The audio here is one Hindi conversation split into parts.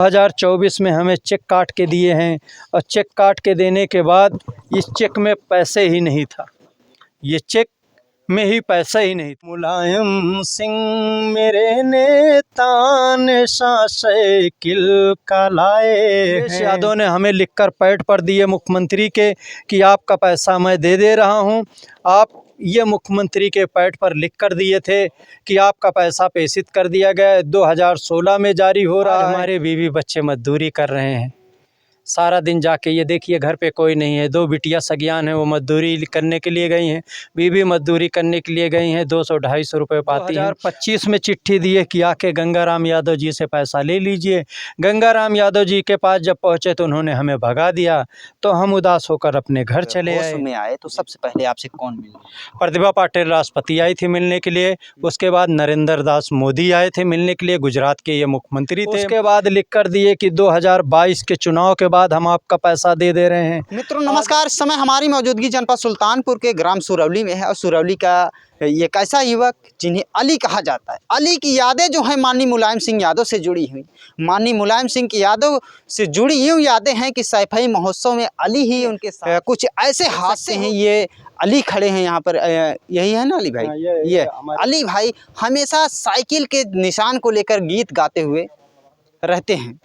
2024 में हमें चेक काट के दिए हैं और चेक काट के देने के बाद इस चेक में पैसे ही नहीं था, ये चेक में ही पैसा ही नहीं। मुलायम सिंह मेरे नेता ने साइकिल का लाए, यादव ने हमें लिखकर पैड पर दिए मुख्यमंत्री के कि आपका पैसा मैं दे रहा हूं। आप ये मुख्यमंत्री के पैड पर लिख कर दिए थे कि आपका पैसा प्रेषित कर दिया गया, 2016 में जारी हो रहा है। हमारे बीवी बच्चे मजदूरी कर रहे हैं सारा दिन जाके, ये देखिए घर पे कोई नहीं है, 2 बिटिया सगियान हैं, वो मजदूरी करने के लिए गई हैं, बीवी मजदूरी करने के लिए गई हैं, 200-250 रुपये पाती हैं। 2025 में चिट्ठी दिए कि आके गंगाराम यादव जी से पैसा ले लीजिए। गंगाराम यादव जी के पास जब पहुँचे तो उन्होंने हमें भगा दिया, तो हम उदास होकर अपने घर चले आए। तो सबसे पहले आपसे कौन मिले? प्रतिभा पाटिल राष्ट्रपति आई थी मिलने के लिए, उसके बाद नरेंद्र दास मोदी आए थे मिलने के लिए, गुजरात के ये मुख्यमंत्री थे। उसके बाद लिख कर दिए कि 2022 के चुनाव के बाद हम आपका पैसा दे रहे हैं। मित्रों नमस्कार, इस समय हमारी मौजूदगी जनपद सुल्तानपुर के ग्राम सुरौली में है और सुरौली का ये ऐसा युवक जिन्हें अली कहा जाता है। अली की यादें जो हैं माननीय मुलायम सिंह यादव से जुड़ी हुई, माननीय मुलायम सिंह की यादव से जुड़ी यूँ यादें हैं कि सैफई महोत्सव में अली ही उनके साथ कुछ ऐसे हादसे हैं। ये अली खड़े हैं यहाँ पर, यही है ना अली भाई? ये अली भाई हमेशा साइकिल के निशान को लेकर गीत गाते हुए रहते हैं।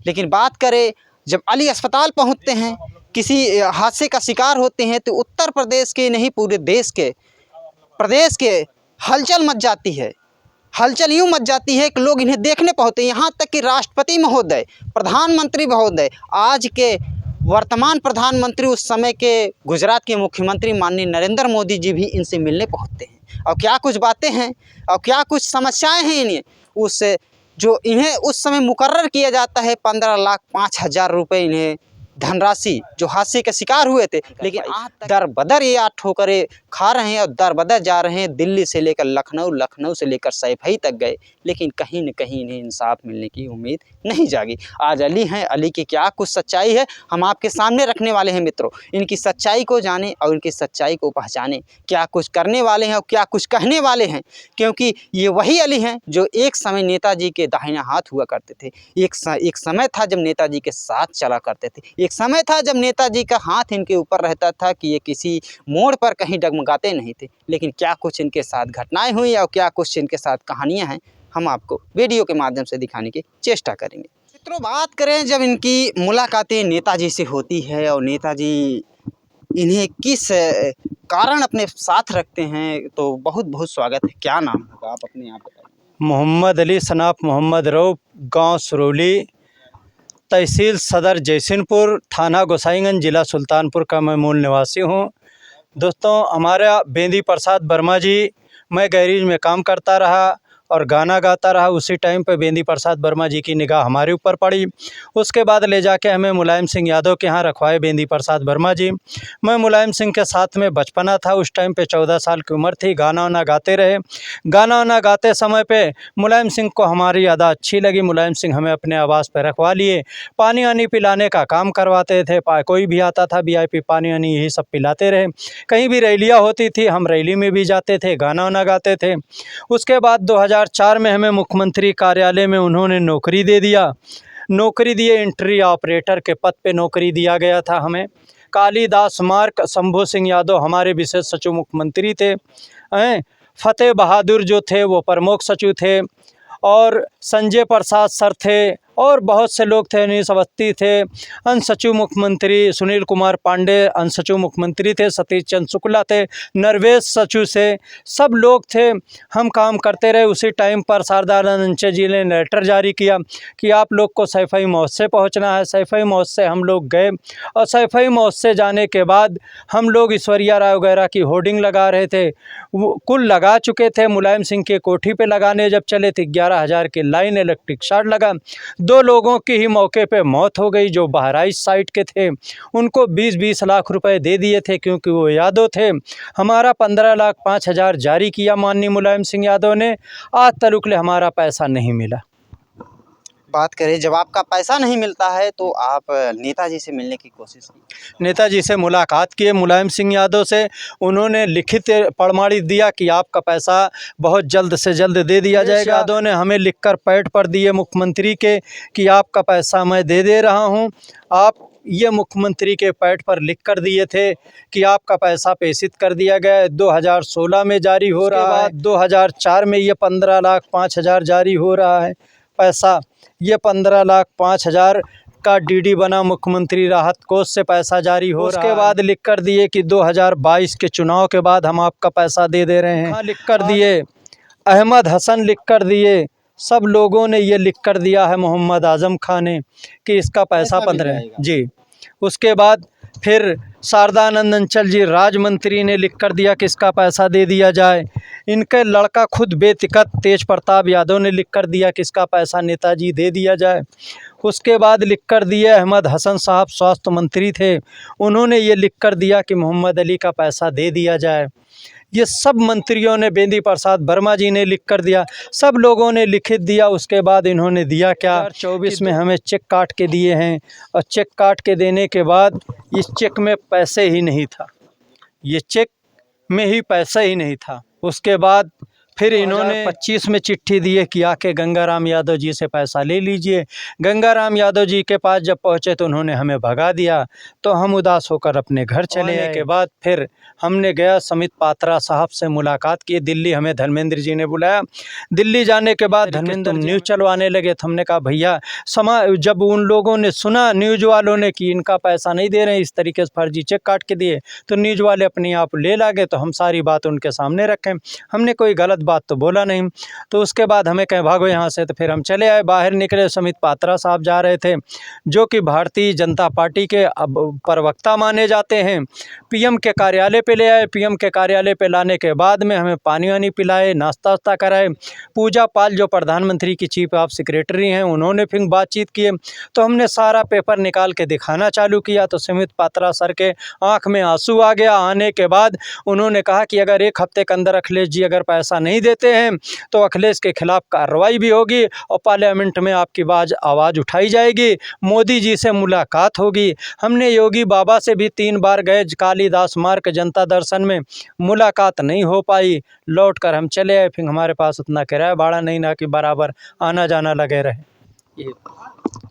लेकिन बात करें जब अली अस्पताल पहुंचते हैं, किसी हादसे का शिकार होते हैं, तो उत्तर प्रदेश के नहीं पूरे देश के प्रदेश के हलचल मच जाती है। हलचल यूँ मच जाती है कि लोग इन्हें देखने पहुंचते हैं। यहाँ तक कि राष्ट्रपति महोदय, प्रधानमंत्री महोदय, आज के वर्तमान प्रधानमंत्री, उस समय के गुजरात के मुख्यमंत्री माननीय नरेंद्र मोदी जी भी इनसे मिलने पहुंचते हैं। और क्या कुछ बातें हैं और क्या कुछ समस्याएँ हैं इन्हें, उससे जो इन्हें उस समय मुकर्रर किया जाता है 15,05,000 रुपये इन्हें धनराशि, जो हादसे के शिकार हुए थे। लेकिन आज दर बदर ये ठोकरें खा रहे हैं और दर बदर जा रहे हैं, दिल्ली से लेकर लखनऊ, लखनऊ से लेकर सैफई तक गए, लेकिन कहीं न कहीं इन्हें इंसाफ मिलने की उम्मीद नहीं जागी। आज अली हैं, अली की क्या कुछ सच्चाई है हम आपके सामने रखने वाले हैं। मित्रों इनकी सच्चाई को जानें और इनकी सच्चाई को पहचानें, क्या कुछ करने वाले हैं और क्या कुछ कहने वाले हैं, क्योंकि ये वही अली हैं जो एक समय नेताजी के दाहिना हाथ हुआ करते थे। एक समय था जब नेताजी के साथ चला करते थे, एक समय था जब नेताजी का हाथ इनके ऊपर रहता था कि ये किसी मोड़ पर कहीं डगमगाते नहीं थे। लेकिन क्या कुछ इनके साथ घटनाएं हुई और क्या कुछ इनके साथ कहानियां हैं, हम आपको वीडियो के माध्यम से दिखाने की चेष्टा करेंगे। मित्रों बात करें जब इनकी मुलाकातें नेताजी से होती है और नेताजी इन्हें किस कारण अपने साथ रखते हैं, तो बहुत बहुत स्वागत है। क्या नाम होगा, आप अपने आप बताइए। मोहम्मद अली सनाफ मोहम्मद रऊफ, गाँव सुरौली, तहसील सदर जयसिंहपुर, थाना गोसाईगंज, जिला सुल्तानपुर का मैं मूल निवासी हूँ। दोस्तों हमारा बेंदी प्रसाद वर्मा जी, मैं गैरेज में काम करता रहा और गाना गाता रहा। उसी टाइम पे बेंदी प्रसाद वर्मा जी की निगाह हमारे ऊपर पड़ी। उसके बाद ले जाके हमें मुलायम सिंह यादव के यहाँ रखवाए बेंदी प्रसाद वर्मा जी। मैं मुलायम सिंह के साथ में बचपना था, उस टाइम पे 14 साल की उम्र थी। गाना वाना गाते रहे। गाना वाना गाते समय पे मुलायम सिंह को हमारी अदा अच्छी लगी। मुलायम सिंह हमें अपने आवास पर रखवा लिए, पानी वानी पिलाने का काम करवाते थे। कोई भी आता था VIP, पानी वानी यही सब पिलाते रहे। कहीं भी रैलियाँ होती थी हम रैली में भी जाते थे, गाना वाना गाते थे। उसके बाद 2004 में हमें मुख्यमंत्री कार्यालय में उन्होंने नौकरी दे दिया। नौकरी दिए, एंट्री ऑपरेटर के पद पे नौकरी दिया गया था हमें। कालीदास मार्क शंभू सिंह यादव हमारे विशेष सचिव मुख्यमंत्री थे। फतेह बहादुर जो थे वो प्रमुख सचिव थे, और संजय प्रसाद सर थे, और बहुत से लोग थे। अनीस अवस्थी थे, अंश सचिव मुख्यमंत्री सुनील कुमार पांडे अंश सचिव मुख्यमंत्री थे, सतीश चंद्र शुक्ला थे, नरवेश सचिव से, सब लोग थे। हम काम करते रहे। उसी टाइम पर सरदारानंद जी ने लेटर जारी किया कि आप लोग को सैफई महोत्सव पहुंचना है। सैफई महोत्सव हम लोग गए और सैफई महोत्सव जाने के बाद हम लोग ईश्वरिया राय वगैरह की होर्डिंग लगा रहे थे, वो कुल लगा चुके थे। मुलायम सिंह के कोठी पे लगाने जब चले थे 11,000 की लाइन, इलेक्ट्रिक शॉर्ट लगा। 2 लोगों की ही मौके पे मौत हो गई। जो बहराइच साइड के थे उनको 20-20 लाख रुपए दे दिए थे क्योंकि वो यादव थे। हमारा 15,05,000 जारी किया माननीय मुलायम सिंह यादव ने। आज तलुकले हमारा पैसा नहीं मिला। बात करें, जब आपका पैसा नहीं मिलता है तो आप नेताजी से मिलने की कोशिश की? नेताजी से मुलाकात किए, मुलायम सिंह यादव से। उन्होंने लिखित प्रमाणित दिया कि आपका पैसा बहुत जल्द से जल्द दे दिया जाएगा। यादव ने हमें लिखकर पैड पर दिए मुख्यमंत्री के कि आपका पैसा मैं दे रहा हूं। आप ये मुख्यमंत्री के पैड पर लिख कर दिए थे कि आपका पैसा प्रेषित कर दिया गया है। 2016 में जारी हो रहा है। 2004 में ये 15,05,000 जारी हो रहा है पैसा। ये 15,05,000 का डीडी बना, मुख्यमंत्री राहत कोष से पैसा जारी हो रहा है। उसके बाद लिख कर दिए कि 2022 के चुनाव के बाद हम आपका पैसा दे रहे हैं। हाँ, लिख कर दिए। अहमद हसन लिख कर दिए। सब लोगों ने ये लिख कर दिया है, मोहम्मद आजम खान ने, कि इसका पैसा 15 जी। उसके बाद फिर शारदानंद अंचल जी राज्य मंत्री ने लिख कर दिया कि इसका पैसा दे दिया जाए। इनके लड़का खुद बेतिकत तेज प्रताप यादव ने लिख कर दिया कि इसका पैसा नेताजी दे दिया जाए। उसके बाद लिख कर दिए अहमद हसन साहब स्वास्थ्य मंत्री थे, उन्होंने ये लिख कर दिया कि मोहम्मद अली का पैसा दे दिया जाए। ये सब मंत्रियों ने, बेंदी प्रसाद वर्मा जी ने लिख कर दिया, सब लोगों ने लिखित दिया। उसके बाद इन्होंने दिया क्या, 2024 में हमें चेक काट के दिए हैं, और चेक काट के देने के बाद इस चेक में पैसे ही नहीं था, ये चेक में ही पैसा ही नहीं था। उसके बाद फिर इन्होंने 25 में चिट्ठी दिए कि आके गंगाराम यादव जी से पैसा ले लीजिए। गंगाराम यादव जी के पास जब पहुँचे तो उन्होंने हमें भगा दिया, तो हम उदास होकर अपने घर चले आए। के बाद फिर हमने गया समित पात्रा साहब से मुलाकात की दिल्ली, हमें धर्मेंद्र जी ने बुलाया। दिल्ली जाने के बाद धर्मेंद्र न्यूज़ चलवाने लगे, तो हमने कहा भैया जब उन लोगों ने सुना, न्यूज़ वालों ने, कि इनका पैसा नहीं दे रहे हैं, इस तरीके से फर्जी चेक काट के दिए, तो न्यूज़ वाले अपने आप ले लागे। तो हम सारी बात उनके सामने रखें, हमने कोई गलत बात तो बोला नहीं। तो उसके बाद हमें कहें भागो यहाँ से, तो फिर हम चले आए। बाहर निकले, समित पात्रा साहब जा रहे थे, जो कि भारतीय जनता पार्टी के अब प्रवक्ता माने जाते हैं। पीएम के कार्यालय पे ले आए। पीएम के कार्यालय पे लाने के बाद में हमें पानी वानी पिलाए, नाश्ता वास्ता कराए। पूजा पाल जो प्रधानमंत्री की चीफ ऑफ सेक्रेटरी हैं, उन्होंने फिर बातचीत किए। तो हमने सारा पेपर निकाल के दिखाना चालू किया, तो समित पात्रा सर के आँख में आंसू आ गया। आने के बाद उन्होंने कहा कि अगर 1 हफ्ते के अंदर अखिलेश जी अगर पैसा नहीं देते हैं तो अखिलेश के खिलाफ कार्रवाई भी होगी और पार्लियामेंट में आपकी आवाज़ उठाई जाएगी, मोदी जी से मुलाकात होगी। हमने योगी बाबा से भी 3 बार गए, कालीदास मार्ग जनता दर्शन में, मुलाकात नहीं हो पाई। लौट कर हम चले आए। फिर हमारे पास उतना किराया भाड़ा नहीं ना कि बराबर आना जाना लगे रहे।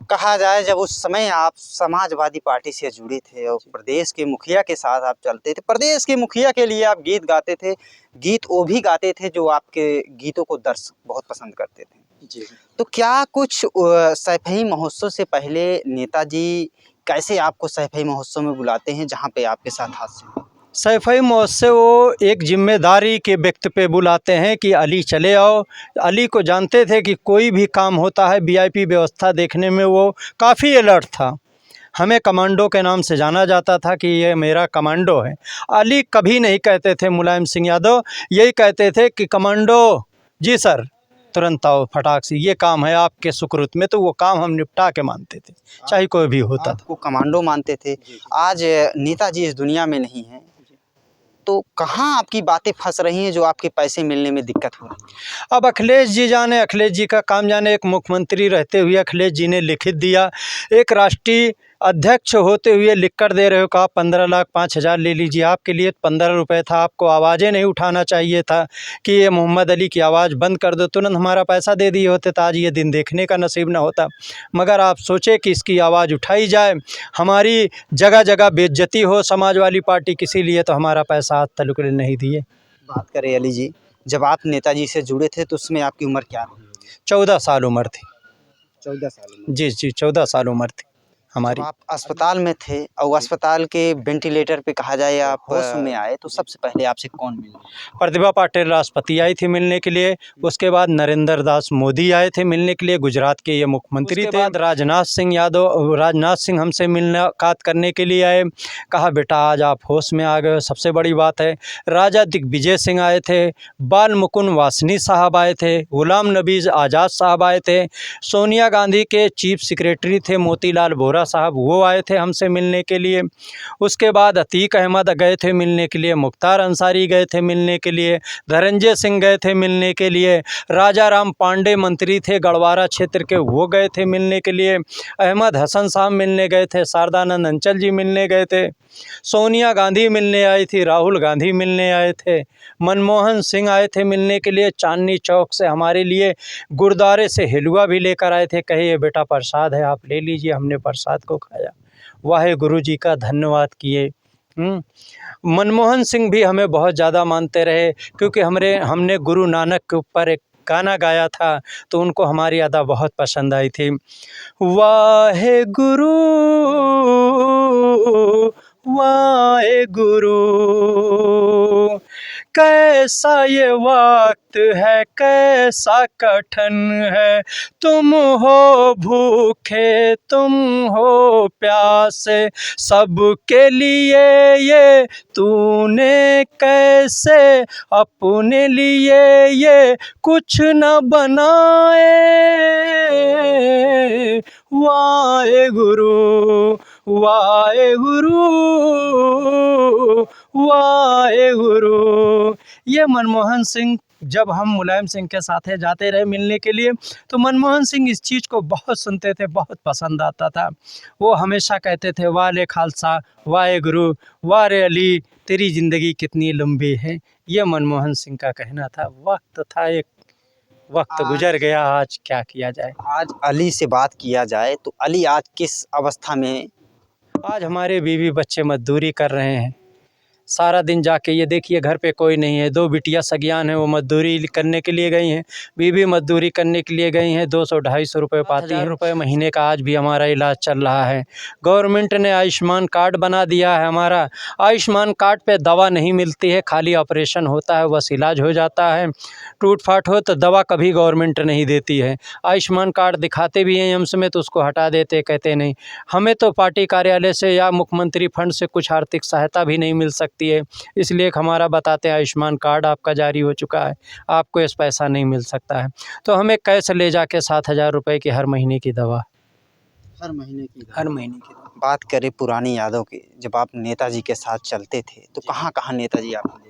कहा जाए, जब उस समय आप समाजवादी पार्टी से जुड़े थे और प्रदेश के मुखिया के साथ आप चलते थे, प्रदेश के मुखिया के लिए आप गीत गाते थे, गीत वो भी गाते थे जो आपके गीतों को दर्शक बहुत पसंद करते थे जी। तो क्या कुछ सैफई महोत्सव से पहले नेताजी कैसे आपको सैफई महोत्सव में बुलाते हैं जहाँ पे आपके साथ हादसे? सैफई महोत्सव वो एक जिम्मेदारी के व्यक्ति पे बुलाते हैं कि अली चले आओ। अली को जानते थे कि कोई भी काम होता है, वीआईपी व्यवस्था देखने में वो काफ़ी अलर्ट था। हमें कमांडो के नाम से जाना जाता था कि ये मेरा कमांडो है। अली कभी नहीं कहते थे मुलायम सिंह यादव, यही कहते थे कि कमांडो जी सर, तुरंत आओ, फटाक से, ये काम है आपके सुकृत में। तो वो काम हम निपटा के मानते थे, चाहे कोई भी होता था। वो कमांडो मानते थे। आज नेताजी इस दुनिया में नहीं है, तो कहाँ आपकी बातें फंस रही हैं जो आपके पैसे मिलने में दिक्कत हो रही है? अब अखिलेश जी जाने, अखिलेश जी का काम जाने। एक मुख्यमंत्री रहते हुए अखिलेश जी ने लिखित दिया, एक राष्ट्रीय अध्यक्ष होते हुए लिख कर दे रहे हो कि आप 15,05,000 ले लीजिए। आपके लिए 15 रुपये था, आपको आवाज़ें नहीं उठाना चाहिए था कि ये मोहम्मद अली की आवाज़ बंद कर दो, तुरंत हमारा पैसा दे दिए होते तो आज ये दिन देखने का नसीब न होता। मगर आप सोचे कि इसकी आवाज़ उठाई जाए, हमारी जगह जगह बेइज्जती हो समाजवादी पार्टी, किसी लिए तो हमारा पैसा आज तक नहीं दिए। बात करें अली जी, जब आप नेताजी से जुड़े थे तो उसमें आपकी उम्र क्या थी? 14 साल उम्र थी। 14 साल? जी जी, 14 साल उम्र थी हमारी। आप अस्पताल में थे और अस्पताल के वेंटिलेटर पे कहा जाए आप होश में आए, तो सबसे पहले आपसे कौन मिला? प्रतिभा पाटिल राष्ट्रपति आई थी मिलने के लिए। उसके बाद नरेंद्र दास मोदी आए थे मिलने के लिए, गुजरात के ये मुख्यमंत्री थे। बाद राजनाथ सिंह हमसे मुलाकात करने के लिए आए। कहा बेटा आज आप होश में आ गए, सबसे बड़ी बात है। राजा दिग्विजय सिंह आए थे, बाल मुकुंद वासनी साहब आए थे, गुलाम नबी आज़ाद साहब आए थे, सोनिया गांधी के चीफ सेक्रेटरी थे मोतीलाल वोरा वोरा साहब वो आए थे हमसे मिलने के लिए। उसके बाद अतीक अहमद गए थे मिलने के लिए, मुख्तार अंसारी गए थे मिलने के लिए, धनंजय सिंह गए थे मिलने के लिए, राजा राम पांडे मंत्री थे गढ़वारा क्षेत्र के, वो गए थे मिलने के लिए, अहमद हसन साहब मिलने गए थे, शारदानंद अंचल जी मिलने गए थे, सोनिया गांधी मिलने आई थी, राहुल गांधी मिलने आए थे, मनमोहन सिंह आए थे मिलने के लिए, चांदनी चौक से हमारे लिए गुरुद्वारे से हिलवा भी लेकर आए थे, कहे ये बेटा प्रसाद है आप ले लीजिए। हमने प्रसाद को खाया, वाहे गुरु जी का धन्यवाद किए। मनमोहन सिंह भी हमें बहुत ज़्यादा मानते रहे, क्योंकि हमने गुरु नानक के ऊपर एक गाना गाया था, तो उनको हमारी अदा बहुत पसंद आई थी। वाहे गुरु वाहे गुरु, कैसा ये वक्त है कैसा कठिन है, तुम हो भूखे तुम हो प्यासे, सबके लिए ये तूने कैसे अपने लिए ये कुछ न बनाए। वाहे गुरु वाहे गुरु वाहे गुरु। ये मनमोहन सिंह, जब हम मुलायम सिंह के साथ जाते रहे मिलने के लिए, तो मनमोहन सिंह इस चीज़ को बहुत सुनते थे, बहुत पसंद आता था। वो हमेशा कहते थे वाले खालसा वाहे गुरु वारे अली, तेरी ज़िंदगी कितनी लंबी है। ये मनमोहन सिंह का कहना था। वक्त था, एक वक्त गुजर गया, आज क्या किया जाए। आज अली से बात किया जाए तो अली आज किस अवस्था में? आज हमारे बीवी बच्चे मजदूरी कर रहे हैं, सारा दिन जाके, ये देखिए घर पे कोई नहीं है, 2 बिटिया सगियान हैं, वो मजदूरी करने के लिए गई हैं, बीवी मजदूरी करने के लिए गई हैं, 200-250 रुपये पाती हैं, रुपये महीने का आज भी हमारा इलाज चल रहा है। गवर्नमेंट ने आयुष्मान कार्ड बना दिया है हमारा, आयुष्मान कार्ड पे दवा नहीं मिलती है, खाली ऑपरेशन होता है, बस इलाज हो जाता है। टूट फाट हो तो दवा कभी गवर्नमेंट नहीं देती है। आयुष्मान कार्ड दिखाते भी हैं एम्स में तो उसको हटा देते, कहते नहीं। हमें तो पार्टी कार्यालय से या मुख्यमंत्री फंड से कुछ आर्थिक सहायता भी नहीं मिल सकती है, इसलिए हमारा बताते हैं आयुष्मान कार्ड आपका जारी हो चुका है, आपको इस पैसा नहीं मिल सकता है। तो हमें कैश ले जाके 7,000 रुपये की हर महीने की दवा, हर महीने की दवा। बात करें पुरानी यादों की, जब आप नेताजी के साथ चलते थे तो कहाँ कहाँ नेताजी आपको लेते थे?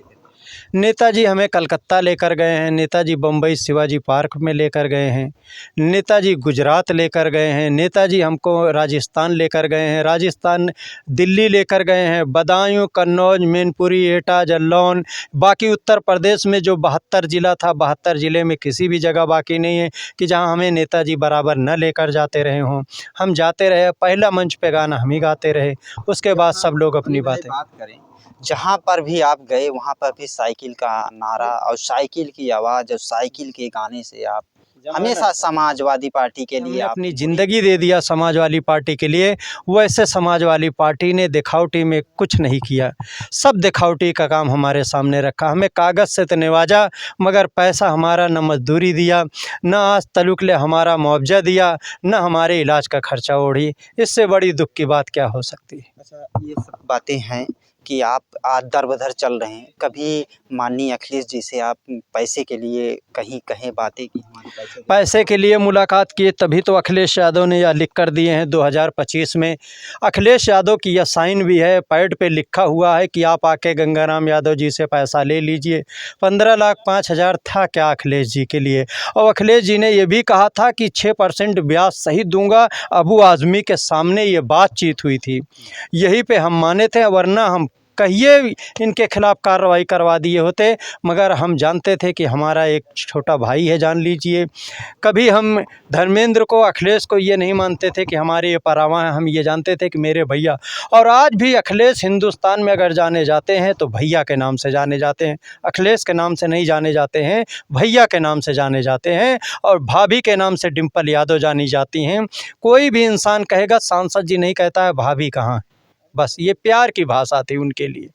नेताजी हमें कलकत्ता लेकर गए हैं, नेताजी बम्बई शिवाजी पार्क में लेकर गए हैं, नेताजी गुजरात लेकर गए हैं, नेताजी हमको राजस्थान लेकर गए हैं, राजस्थान दिल्ली लेकर गए हैं, बदायूं कन्नौज मैनपुरी एटा जलौन, बाकी उत्तर प्रदेश में जो 72 ज़िला था, 72 ज़िले में किसी भी जगह बाकी नहीं है कि जहां हमें नेताजी बराबर न लेकर जाते रहे हों। हम जाते रहे, पहला मंच पे गाना हम ही गाते रहे, उसके बाद सब लोग अपनी बातें। बात करें, जहाँ पर भी आप गए वहाँ पर भी साइकिल का नारा और साइकिल की आवाज़ और साइकिल के गाने से आप हमेशा समाजवादी पार्टी के लिए अपनी ज़िंदगी दे दिया समाजवादी पार्टी के लिए। वैसे समाजवादी पार्टी ने दिखावटी में कुछ नहीं किया, सब दिखावटी का काम हमारे सामने रखा। हमें कागज़ से तो नवाजा, मगर पैसा हमारा न मजदूरी दिया, न आज तलुक ले हमारा मुआवजा दिया, न हमारे इलाज का खर्चा ओढ़ी। इससे बड़ी दुख की बात क्या हो सकती है। अच्छा, ये सब बातें हैं कि आप आज दर बदर चल रहे हैं, कभी माननीय अखिलेश जी से आप पैसे के लिए कहीं कहे बातें की? हमारे पैसे के लिए मुलाकात किए, तभी तो अखिलेश यादव ने यह लिख कर दिए हैं 2025 में। अखिलेश यादव की यह साइन भी है, पैड पे लिखा हुआ है कि आप आके गंगाराम यादव जी से पैसा ले लीजिए। 15,05,000 था क्या अखिलेश जी के लिए? और अखिलेश जी ने यह भी कहा था कि 6% ब्याज सही दूंगा। अबू आज़मी के सामने ये बातचीत हुई थी, यही पे हम माने थे, वरना हम कहिए इनके खिलाफ़ कार्रवाई करवा दिए होते। मगर हम जानते थे कि हमारा एक छोटा भाई है, जान लीजिए। कभी हम धर्मेंद्र को, अखिलेश को ये नहीं मानते थे कि हमारे ये परावा हैं, हम ये जानते थे कि मेरे भैया। और आज भी अखिलेश हिंदुस्तान में अगर जाने जाते हैं तो भैया के नाम से जाने जाते हैं, अखिलेश के नाम से नहीं जाने जाते हैं, भैया के नाम से जाने जाते हैं। और भाभी के नाम से डिम्पल यादव जानी जाती हैं। कोई भी इंसान कहेगा सांसद जी नहीं कहता है भाभी कहाँ, बस ये प्यार की भाषा थी उनके लिए।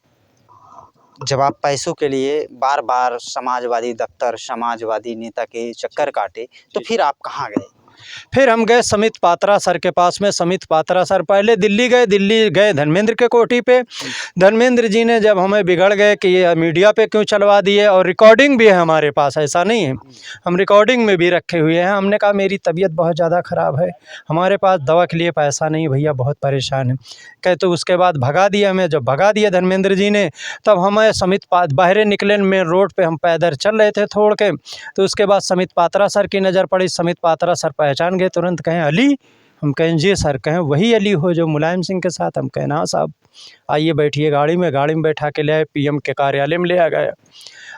जब आप पैसों के लिए बार बार समाजवादी दफ्तर, समाजवादी नेता के चक्कर काटे, तो फिर आप कहाँ गए? फिर हम गए समित पात्रा सर के पास में। समित पात्रा सर पहले दिल्ली गए धर्मेंद्र के कोठी पे। धर्मेंद्र जी ने जब हमें बिगड़ गए कि ये मीडिया पे क्यों चलवा दिए, और रिकॉर्डिंग भी है हमारे पास, ऐसा नहीं है, हम रिकॉर्डिंग में भी रखे हुए हैं। हमने कहा मेरी तबीयत बहुत ज़्यादा ख़राब है, हमारे पास दवा के लिए पैसा नहीं भैया, बहुत परेशान है। कहे तो उसके बाद भगा दिया हमें। जब भगा दिया धर्मेंद्र जी ने, तब हमें बाहर निकले, मेन रोड पे हम पैदल चल रहे थे छोड़ के, तो उसके बाद समित पात्रा सर की नज़र पड़ी। समित पात्रा सर पहचान गए तुरंत, कहें अली? हम कहें जी सर। कहें वही अली हो जो मुलायम सिंह के साथ? हम कहें हाँ साहब, आइए बैठिए गाड़ी में बैठा के ले आए, पीएम के कार्यालय में ले आ गए।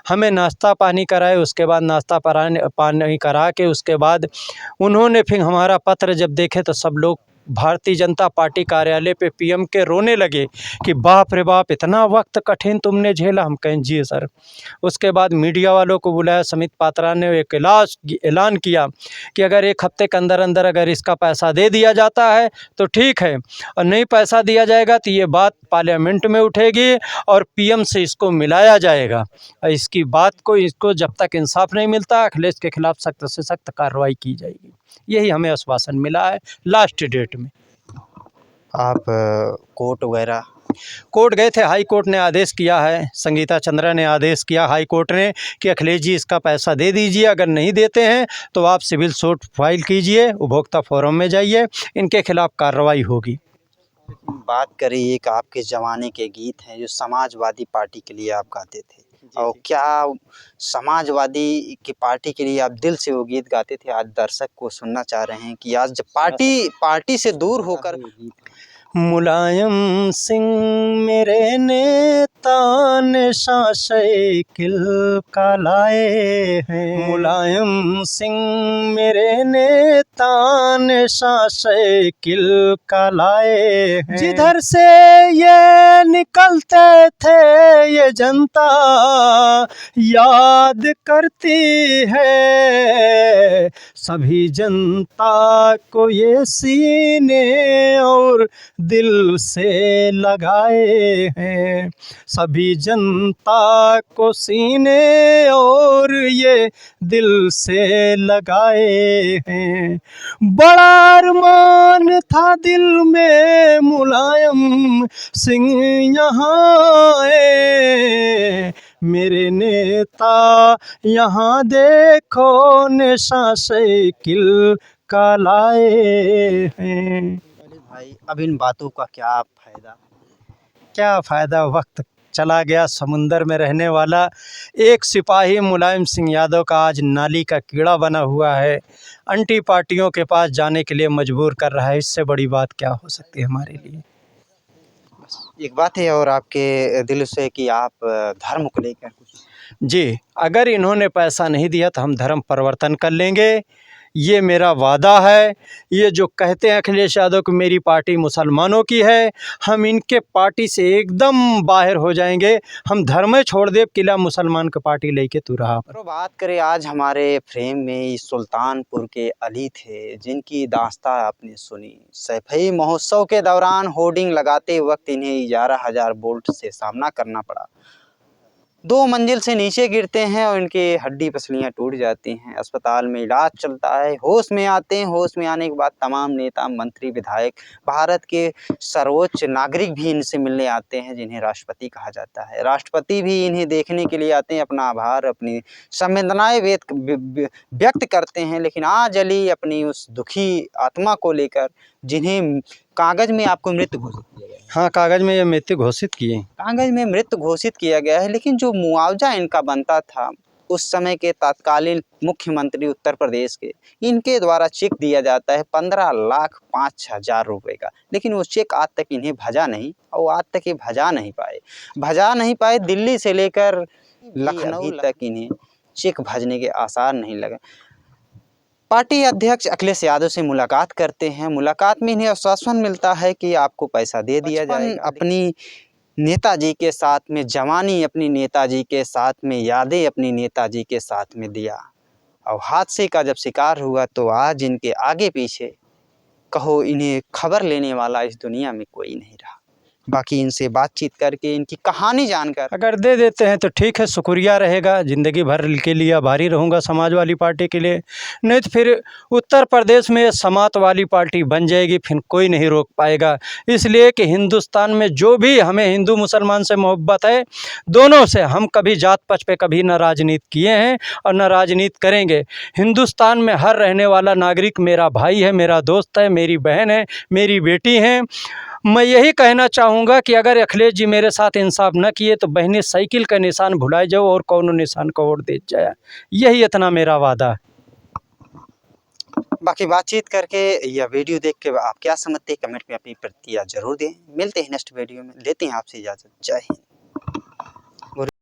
हमें नाश्ता पानी कराए, उसके बाद नाश्ता पानी करा के उसके बाद उन्होंने फिर हमारा पत्र जब देखे तो सब लोग भारतीय जनता पार्टी कार्यालय पे पीएम के रोने लगे कि बाप रे बाप, इतना वक्त कठिन तुमने झेला। हम कहें जी सर। उसके बाद मीडिया वालों को बुलाया। समित पात्रा ने एक ऐलान किया कि अगर एक हफ्ते के अंदर अंदर अगर इसका पैसा दे दिया जाता है तो ठीक है, और नहीं पैसा दिया जाएगा तो ये बात पार्लियामेंट में उठेगी और पीएम से इसको मिलाया जाएगा। और इसको जब तक इंसाफ नहीं मिलता, अखिलेश के खिलाफ सख्त से सख्त कार्रवाई की जाएगी। यही हमें आश्वासन मिला है लास्ट डेट में। आप कोर्ट गए थे, हाई कोर्ट ने आदेश किया है, संगीता चंद्रा ने आदेश किया हाई कोर्ट ने कि अखिलेश जी इसका पैसा दे दीजिए, अगर नहीं देते हैं तो आप सिविल सूट फाइल कीजिए, उपभोक्ता फोरम में जाइए, इनके खिलाफ कार्रवाई होगी। बात करें, एक आपके ज़माने के गीत हैं जो समाजवादी पार्टी के लिए आप गाते थे, और क्या समाजवादी की पार्टी के लिए आप दिल से वो गीत गाते थे? आज दर्शक को सुनना चाह रहे हैं कि आज जब पार्टी से दूर होकर मुलायम सिंह मेरे नेता नशा साइकिल का लाए हैं, मुलायम सिंह मेरे नेता नशा साइकिल का लाए हैं, जिधर से ये निकलते थे ये जनता याद करती है, सभी जनता को ये सीने और दिल से लगाए हैं, सभी जनता को सीने और ये दिल से लगाए हैं। बड़ा अरमान था दिल में मुलायम सिंह यहाँ आए, मेरे नेता यहाँ देखो नशा साइकिल का लाए हैं। भाई, अब इन बातों का क्या फ़ायदा, वक्त चला गया। समुंदर में रहने वाला एक सिपाही मुलायम सिंह यादव का आज नाली का कीड़ा बना हुआ है, अंटी पार्टियों के पास जाने के लिए मजबूर कर रहा है। इससे बड़ी बात क्या हो सकती है हमारे लिए। एक बात है और आपके दिल से कि आप धर्म को लेकर जी, अगर इन्होंने पैसा नहीं दिया तो हम धर्म परिवर्तन कर लेंगे, ये मेरा वादा है। ये जो कहते हैं अखिलेश यादव कि मेरी पार्टी मुसलमानों की है, हम इनके पार्टी से एकदम बाहर हो जाएंगे। हम धर्म छोड़ दे, किला मुसलमान की पार्टी लेके तू रहा। तो बात करें, आज हमारे फ्रेम में इस सुल्तानपुर के अली थे जिनकी दास्तां आपने सुनी। सैफई महोत्सव के दौरान होर्डिंग लगाते वक्त इन्हें 11,000 वोल्ट से सामना करना पड़ा। 2 मंजिल से नीचे गिरते हैं और इनके हड्डी पसलियाँ टूट जाती हैं। अस्पताल में इलाज चलता है, होश में आते हैं। होश में आने के बाद तमाम नेता, मंत्री, विधायक, भारत के सर्वोच्च नागरिक भी इनसे मिलने आते हैं जिन्हें राष्ट्रपति कहा जाता है। राष्ट्रपति भी इन्हें देखने के लिए आते हैं, अपना आभार, अपनी संवेदनाएं व्यक्त करते हैं। लेकिन आज अली अपनी उस दुखी आत्मा को लेकर, जिन्हें कागज़ में आपको मृत घोषित किया गया है। हाँ, कागज़ में ये मृत्यु घोषित किए, कागज़ में मृत घोषित किया गया है, लेकिन जो मुआवजा इनका बनता था उस समय के तत्कालीन मुख्यमंत्री उत्तर प्रदेश के, इनके द्वारा चेक दिया जाता है 15,05,000 रुपये का, लेकिन वो चेक आज तक इन्हें भजा नहीं, और आज तक ये भजा नहीं पाए। दिल्ली से लेकर लखनऊ तक इन्हें चेक भजने के आसार नहीं लगे। पार्टी अध्यक्ष अखिलेश यादव से मुलाकात करते हैं। मुलाकात में इन्हें आश्वासन मिलता है कि आपको पैसा दे दिया जाएगा। अपनी नेताजी के साथ में जवानी, अपनी नेताजी के साथ में यादें, अपनी नेताजी के साथ में दिया, और हादसे का जब शिकार हुआ तो आज इनके आगे पीछे कहो इन्हें खबर लेने वाला इस दुनिया में कोई नहीं रहा। बाकी इनसे बातचीत करके इनकी कहानी जानकर अगर दे देते हैं तो ठीक है, शुक्रिया रहेगा, ज़िंदगी भर के लिए आभारी रहूँगा समाजवादी पार्टी के लिए। नहीं तो फिर उत्तर प्रदेश में समाजवादी पार्टी बन जाएगी, फिर कोई नहीं रोक पाएगा। इसलिए कि हिंदुस्तान में जो भी हमें हिंदू मुसलमान से मोहब्बत है, दोनों से हम कभी जात पात पे कभी न राजनीति किए हैं और न राजनीति करेंगे। हिंदुस्तान में हर रहने वाला नागरिक मेरा भाई है, मेरा दोस्त है, मेरी बहन है, मेरी बेटी है। मैं यही कहना चाहूँगा कि अगर अखिलेश जी मेरे साथ इंसाफ न किए तो बहनी साइकिल का निशान भुलाए जाओ और कौनो निशान को वोट दे जाए। यही इतना मेरा वादा है। बाकी बातचीत करके या वीडियो देख के आप क्या समझते हैं, कमेंट में अपनी प्रतिक्रिया जरूर दें। मिलते हैं नेक्स्ट वीडियो में, लेते हैं आपसे इजाज़त। जय हिंद।